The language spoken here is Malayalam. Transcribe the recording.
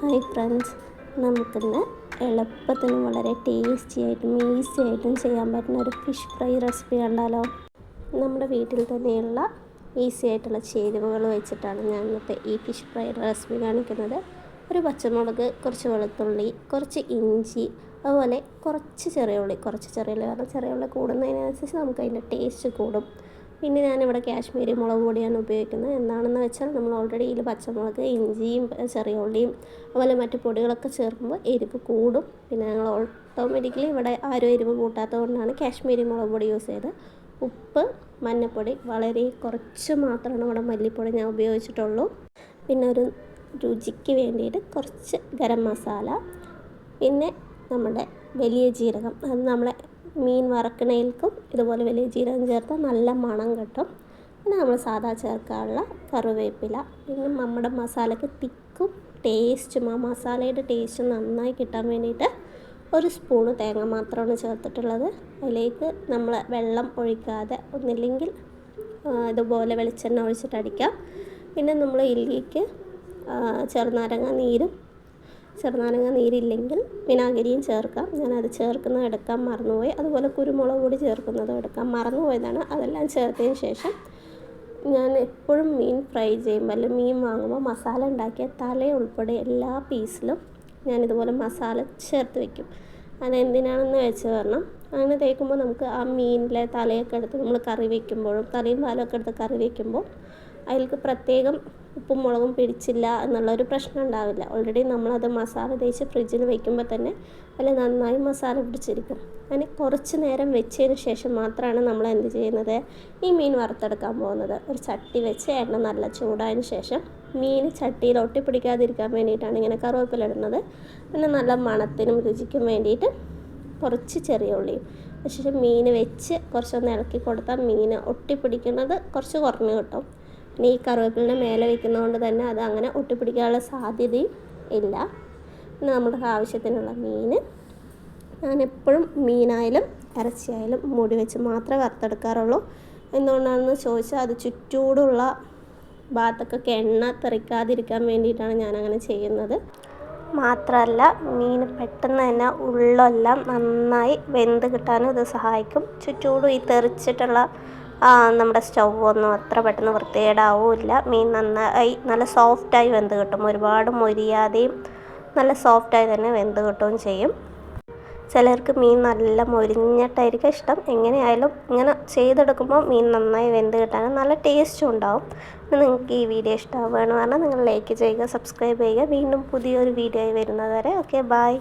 ഹായ് ഫ്രണ്ട്സ്, നമുക്കിന്ന് എളുപ്പത്തിനും വളരെ ടേസ്റ്റി ആയിട്ടും ഈസി ആയിട്ടും ചെയ്യാൻ പറ്റുന്ന ഒരു ഫിഷ് ഫ്രൈ റെസിപ്പി കണ്ടാലോ. നമ്മുടെ വീട്ടിൽ തന്നെയുള്ള ഈസി ആയിട്ടുള്ള ചേരുവകൾ വെച്ചിട്ടാണ് ഞാൻ ഇന്നത്തെ ഈ ഫിഷ് ഫ്രൈ റെസിപ്പി കാണിക്കുന്നത്. ഒരു പച്ചമുളക്, കുറച്ച് വെളുത്തുള്ളി, കുറച്ച് ഇഞ്ചി, അതുപോലെ കുറച്ച് ചെറിയ ഉള്ളി പറഞ്ഞാൽ ചെറിയ ഉള്ളി കൂടുന്നതിനനുസരിച്ച് നമുക്ക് അതിൻ്റെ ടേസ്റ്റ് കൂടും. പിന്നെ ഞാനിവിടെ കാശ്മീരി മുളക് പൊടിയാണ് ഉപയോഗിക്കുന്നത്. എന്താണെന്ന് വെച്ചാൽ നമ്മൾ ഓൾറെഡി ഇതിൽ പച്ചമുളക്, ഇഞ്ചിയും ചെറിയ ഉള്ളിയും അതുപോലെ മറ്റു പൊടികളൊക്കെ ചേർക്കുമ്പോൾ എരിവ് കൂടും. പിന്നെ ഞങ്ങൾ ഓട്ടോമാറ്റിക്കലി ഇവിടെ ആരും എരിവ് കൂട്ടാത്തത് കൊണ്ടാണ് കാശ്മീരി മുളക് പൊടി യൂസ് ചെയ്തത്. ഉപ്പ്, മഞ്ഞൾപ്പൊടി വളരെ കുറച്ച് മാത്രമാണ് ഇവിടെ മല്ലിപ്പൊടി ഞാൻ ഉപയോഗിച്ചിട്ടുള്ളൂ. പിന്നെ ഒരു രുചിക്ക് വേണ്ടിയിട്ട് കുറച്ച് ഗരം മസാല, പിന്നെ നമ്മുടെ വലിയ ജീരകം, അത് നമ്മളെ മീൻ വറക്കണേൽക്കും ഇതുപോലെ വലിയ ജീരകം ചേർത്താൽ നല്ല മണം കിട്ടും. പിന്നെ നമ്മൾ സാധാ ചേർക്കാനുള്ള കറിവേപ്പില, പിന്നെ നമ്മുടെ മസാലയ്ക്ക് തിക്കും ടേസ്റ്റും ആ മസാലയുടെ ടേസ്റ്റ് നന്നായി കിട്ടാൻ വേണ്ടിയിട്ട് ഒരു സ്പൂണ് തേങ്ങ മാത്രമാണ് ചേർത്തിട്ടുള്ളത്. അതിലേക്ക് നമ്മൾ വെള്ളം ഒഴിക്കാതെ ഒന്നില്ലെങ്കിൽ ഇതുപോലെ വെളിച്ചെണ്ണ ഒഴിച്ചിട്ട് അടിക്കാം. പിന്നെ നമ്മൾ ഇതിലേക്ക് ചെറുനാരങ്ങ നീരില്ലെങ്കിൽ വിനാഗിരിയും ചേർക്കാം. ഞാനത് ചേർക്കുന്നത് എടുക്കാൻ മറന്നുപോയി. അതുപോലെ കുരുമുളക് പൊടി ചേർക്കുന്നതും എടുക്കാൻ മറന്നുപോയതാണ്. അതെല്ലാം ചേർത്തതിന് ശേഷം ഞാൻ എപ്പോഴും മീൻ ഫ്രൈ ചെയ്യുമ്പോൾ അല്ലെങ്കിൽ മീൻ വാങ്ങുമ്പോൾ മസാല ഉണ്ടാക്കിയ തല ഉൾപ്പെടെ എല്ലാ പീസിലും ഞാനിതുപോലെ മസാല ചേർത്ത് വയ്ക്കും. അതെന്തിനാണെന്ന് വെച്ച് പറഞ്ഞാൽ അങ്ങനെ തേക്കുമ്പോൾ നമുക്ക് ആ മീനിലെ തലയൊക്കെ എടുത്ത് നമ്മൾ കറി വയ്ക്കുമ്പോഴും തലയും പാലൊക്കെ എടുത്ത് കറി വയ്ക്കുമ്പോൾ അതിലേക്ക് പ്രത്യേകം ഉപ്പും മുളകും പിടിച്ചില്ല എന്നുള്ളൊരു പ്രശ്നം ഉണ്ടാവില്ല. ഓൾറെഡി നമ്മളത് മസാല തേച്ച് ഫ്രിഡ്ജിൽ വയ്ക്കുമ്പോൾ തന്നെ അതിൽ നന്നായി മസാല പിടിച്ചിരിക്കും. അങ്ങനെ കുറച്ച് നേരം വെച്ചതിന് ശേഷം മാത്രമാണ് നമ്മൾ എന്ത് ചെയ്യുന്നത്, ഈ മീൻ വറുത്തെടുക്കാൻ പോകുന്നത്. ഒരു ചട്ടി വെച്ച് എണ്ണ നല്ല ചൂടായതിന് ശേഷം മീൻ ചട്ടിയിൽ ഒട്ടിപ്പിടിക്കാതിരിക്കാൻ വേണ്ടിയിട്ടാണ് ഇങ്ങനെ കറിവേപ്പില ഇടുന്നത്. പിന്നെ നല്ല മണത്തിനും രുചിക്കും വേണ്ടിയിട്ട് കുറച്ച് ചെറിയ ഉള്ളിയും. പക്ഷേ മീൻ വെച്ച് കുറച്ചൊന്ന് ഇളക്കി കൊടുത്താൽ മീൻ ഒട്ടിപ്പിടിക്കുന്നത് കുറച്ച് കുറഞ്ഞ് കിട്ടും. പിന്നെ ഈ കറിവേപ്പിലിൻ്റെ മേലെ വയ്ക്കുന്നതുകൊണ്ട് തന്നെ അത് അങ്ങനെ ഒട്ടിപ്പിടിക്കാനുള്ള സാധ്യതയും ഇല്ല. പിന്നെ നമ്മുടെ ആവശ്യത്തിനുള്ള മീൻ ഞാനെപ്പോഴും മീനായാലും ഇറച്ചിയായാലും മൂടി വെച്ച് മാത്രമേ വറുത്തെടുക്കാറുള്ളൂ. എന്തുകൊണ്ടാണെന്ന് ചോദിച്ചാൽ അത് ചുറ്റൂടുള്ള ഭാഗത്തൊക്കെ എണ്ണ തെറിക്കാതിരിക്കാൻ വേണ്ടിയിട്ടാണ് ഞാനങ്ങനെ ചെയ്യുന്നത്. മാത്രമല്ല മീൻ പെട്ടെന്ന് തന്നെ ഉള്ളെല്ലാം നന്നായി വെന്ത് കിട്ടാനും ഇത് സഹായിക്കും. ചുറ്റൂടും ഈ തെറിച്ചിട്ടുള്ള നമ്മുടെ സ്റ്റൗവൊന്നും അത്ര പെട്ടെന്ന് വൃത്തികേടാവില്ല. മീൻ നന്നായി നല്ല സോഫ്റ്റായി വെന്ത് കിട്ടും. ഒരുപാട് മൊരിയാതെയും നല്ല സോഫ്റ്റായി തന്നെ വെന്ത് കിട്ടുകയും ചെയ്യും. ചിലർക്ക് മീൻ നല്ല മൊരിഞ്ഞിട്ടായിരിക്കും ഇഷ്ടം. എങ്ങനെയായാലും ഇങ്ങനെ ചെയ്തെടുക്കുമ്പോൾ മീൻ നന്നായി വെന്ത് കിട്ടാനും നല്ല ടേസ്റ്റും ഉണ്ടാവും. നിങ്ങൾക്ക് ഈ വീഡിയോ ഇഷ്ടമാവുകയാണെന്ന് പറഞ്ഞാൽ നിങ്ങൾ ലൈക്ക് ചെയ്യുക, സബ്സ്ക്രൈബ് ചെയ്യുക. വീണ്ടും പുതിയൊരു വീഡിയോ ആയി വരുന്നത് വരെ ഓക്കെ, ബൈ.